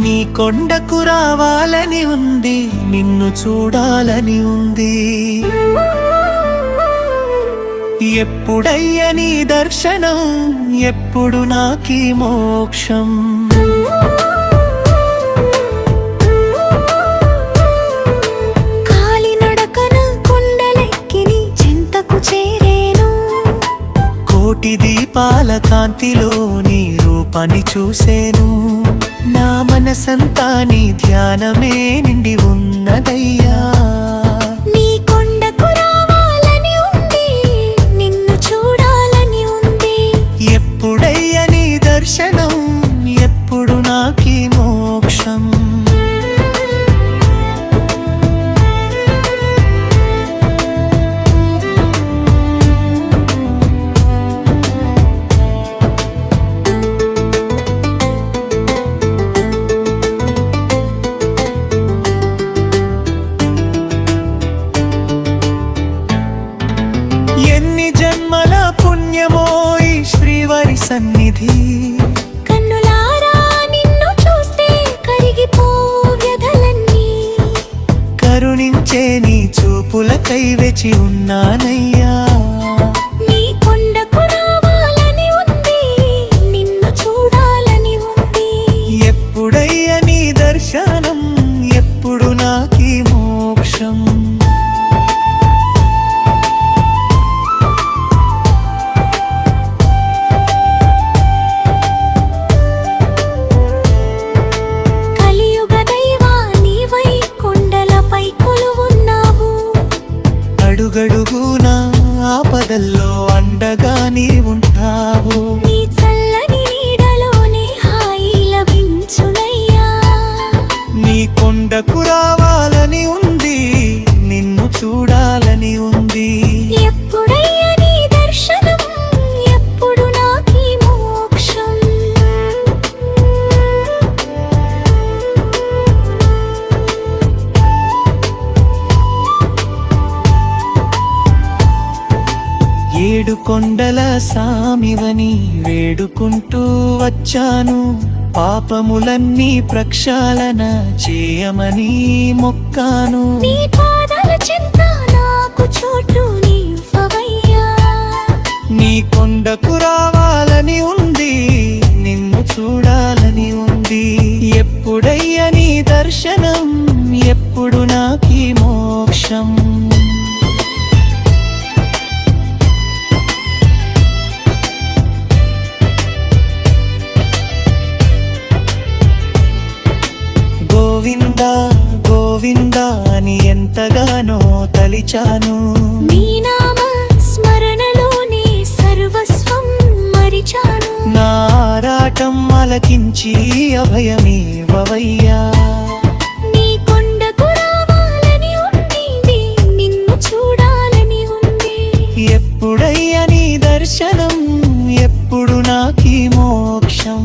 నీ కొండకు రావాలని ఉంది, నిన్ను చూడాలని ఉంది. ఎప్పుడయ్య నీ దర్శనం, ఎప్పుడు నాకీ మోక్షం. కాలినడకన కొండలెక్కి నీ చెంతకు చేరేను. కోటి దీపాల కాంతిలో నీ రూపాన్ని చూసేను. నా మనసంతా నీ ధ్యానమే నిండి ఉన్నదయ్యా. నీ కొండకు రావాలని ఉంది, నిన్ను చూడాలని ఉంది. ఎప్పుడయ్య నీ దర్శనం, ఎప్పుడు నాకీ మోక్షం. ఎన్ని జన్మల పుణ్యమో ఈ శ్రీవారి సన్నిధి. కన్నులారా నిన్ను చూస్తే కరిగిపోవు వ్యధలన్నీ. కరుణించే నీ చూపులకై వేచి ఉన్నానయ్యా. నీ కొండకు రావాలని ఉంది, నిన్ను చూడాలని ఉంది. ఎప్పుడయ్య నీ దర్శనం, ఎప్పుడు నాకీ మోక్షం. కలియుగ దైవా నీవై కొండలపై కొలువున్నావు. అడుగడుగునా ఆపదల్లో అండగా నీ ఉంటావు. నీ చల్లని నీడలోనే హాయి లభించునయ్యా. నీ కొండకు రావాలని ఉంది, నిన్ను చూడాలని ఉంది. ఎప్పుడయ్య నీ దర్శనం, ఎప్పుడు నాకీ మోక్షం. ఏడు కొండల సామివని వేడుకుంటూ వచ్చాను. పాపములన్నీ ప్రక్షాళన చేయమని మొక్కాను. నీ పాదాల చెంత నాకు చోటు నీవయ్యా. నీ కొండకు రావాలని ఉంది, నిన్ను చూడాలని ఉంది. ఎప్పుడయ్య నీ దర్శనం, ఎప్పుడు నాకీ మోక్షం. గోవిందా గోవిందా అని ఎంతగానో తలిచాను. నీ నామ స్మరణలోనే సర్వస్వం మరిచాను. నా ఆరాటం అలకించి అభయమివ్వవయ్యా. నీ కొండకు రావాలని ఉంది, నిన్ను చూడాలని ఉంది. ఎప్పుడయ్య నీ దర్శనం, ఎప్పుడు నాకీ మోక్షం.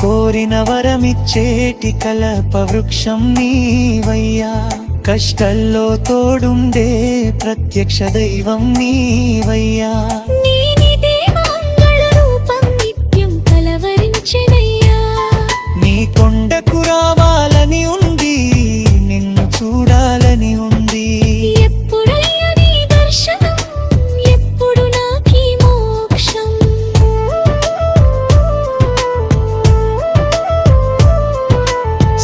కోరిన వరమిచ్చేటి కలప వృక్షం నీవయ్యా. కష్టల్లో తోడుండే ప్రత్యక్ష దైవం నీవయ్యా. నీ నిదే మంగళ రూపం నిత్యం కలవరించెనయ్యా. నీ కొండకు రావాలని ఉంది, నిన్ను చూడాలని ఉంది. ఎప్పుడయ్య నీ దర్శనం, ఎప్పుడు నాకీ మోక్షం.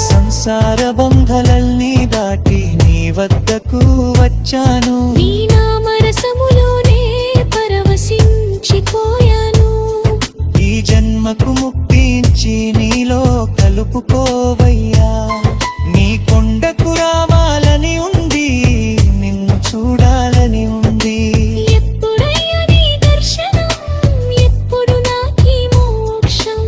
సంసార బంధలల్ని దాటి నీ వద్దకు వచ్చాను. నీ నామరసములోనే పరవశించిపోయాను. ఈ జన్మకు ముక్తించి నీలో కలుపుకోవయ్యా. నీ కొండకు రావాలని ఉంది, నిన్ను చూడాలని ఉంది. ఎప్పుడయ్య నీ దర్శనం, ఎప్పుడు నాకీ మోక్షం.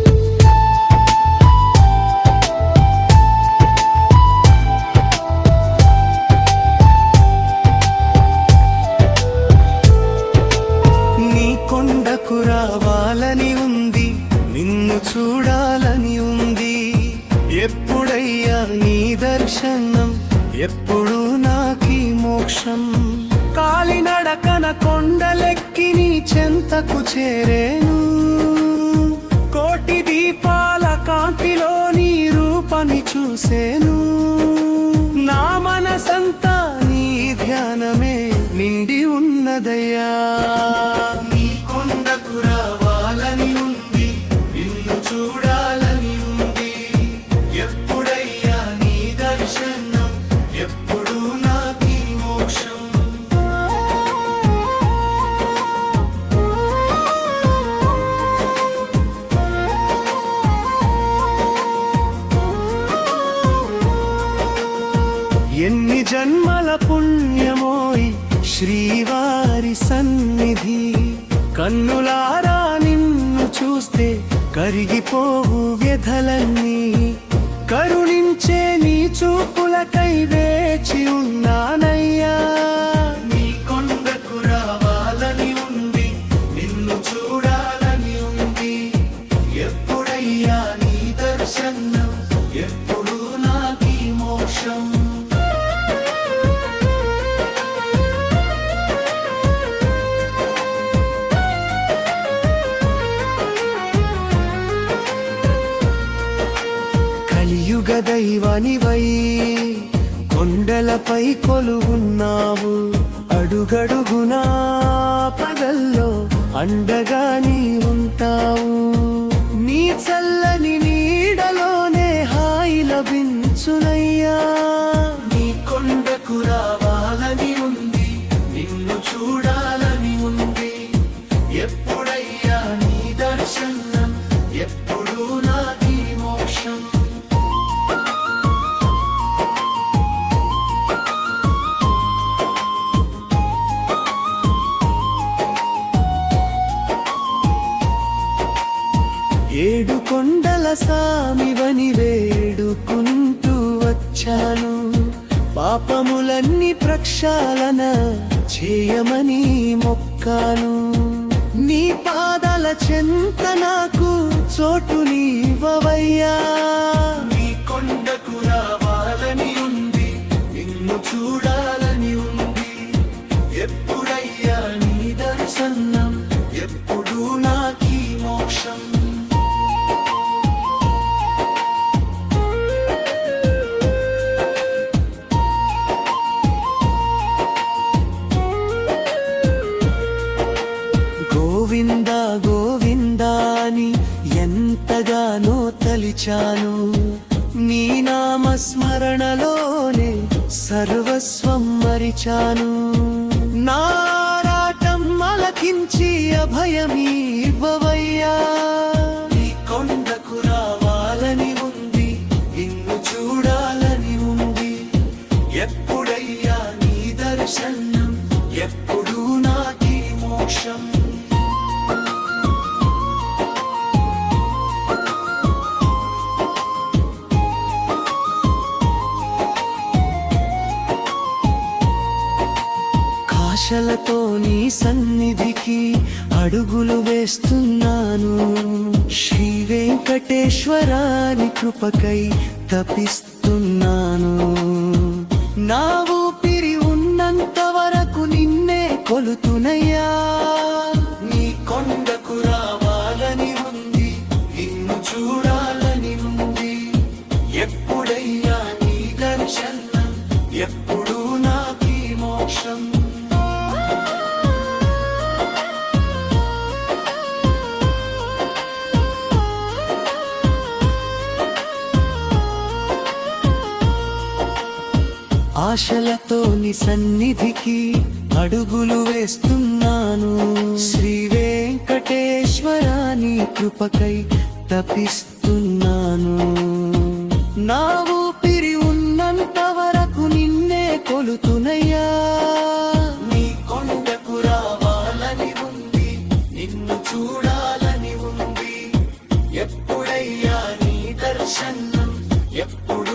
నీ కొండకు రావాలని ఉంది, నిన్ను చూడాలని ఉంది. ఎప్పుడయ్యా నీ దర్శనం, ఎప్పుడు నాకీ మోక్షం. మోక్షం. కాలినడకన కొండలెక్కి నీ చెంతకు చేరేను, కోటి దీపాల కాంతిలో నీ రూపని చూసేను. నా మనసంతా నీ ధ్యానమే నిండి ఉన్నదయ్యా. నీ కొండకు రావాలని ఉంది, నిన్ను చూడాలని ఉంది. ఎప్పుడయ్యా నీ దర్శనం, ఎప్పుడు నాకీ మోక్షం. ఎన్ని జన్మల పుణ్యమోయ్ శ్రీవారి సన్నిధి, కన్నులారా నిన్ను చూస్తే కరిగిపోవు వ్యధలన్నీ. కరుణించే నీ చూపులకై వేచి ఉన్నానయ్యా. నీ కొండకు రావాలని ఉంది, నిన్ను చూడాలని ఉంది. ఎప్పుడయ్యా నీ దర్శనం, ఎప్పుడు నాకీ మోక్షం. కలియుగ దైవానివై కొండలపై కొలువున్నావు. అడుగడుగునా పదల్లో అండగా నీ ఉంటావు. నీ చల్లని నీడలోనే హాయి లభించునయ్యా. నీ కొండకు రావాలని ఉంది, నిన్ను చూడాలని ఉంది. ఎప్పుడయ్యా నీ దర్శనం, ఎప్పుడు నాకీ మోక్షం. ఏడు కొండల సామివని వేడుకుంటూ వచ్చాను. పాపములన్నీ ప్రక్షాళన చేయమని మొక్కాను. నీ పాదాల చెంత నాకు చోటు నీవయ్యా. నీ కొండకు రావాలని ఉంది, నిన్ను చూడాలని ఉంది. ఎప్పుడయ్యా నీ దర్శనం, ఎప్పుడు నాకీ మోక్షం. గోవిందా గోవిందాని ఎంతగానో తలిచాను. నీ నామస్మరణలోనే సర్వస్వం మరిచాను. నారాటం అలకించి అభయమీవయ్యా. నీ కొండకు రావాలని ఉంది, నిన్ను చూడాలని ఉంది. ఎప్పుడయ్యా నీ దర్శనం, ఎప్పుడు నాకీ మోక్షం. ఆశలతో నీ సన్నిధికి అడుగులు వేస్తున్నాను. శ్రీ వెంకటేశ్వరాని కృపకై తపిస్తున్నాను. నా ఊపిరి ఉన్నంత వరకు నిన్నే కొలుతునయ్యా. నీ కొండకు రావాలని ఉంది, నిన్ను చూడాలని ఉంది. ఎప్పుడయ్యా నీ దర్శనం, ఎప్పుడు నాకీ మోక్షం. ఆశలతో నీ సన్నిధికి అడుగులు వేస్తున్నాను. శ్రీ వెంకటేశ్వరాని కృపకై తపిస్తున్నాను. నా ఊపిరి ఉన్నంత వరకు నిన్నే కొలుతునయ్యా. నీ కొండకు రావాలని ఉంది, నిన్ను చూడాలని ఉంది. ఎప్పుడయ్యా నీ దర్శనం, ఎప్పుడు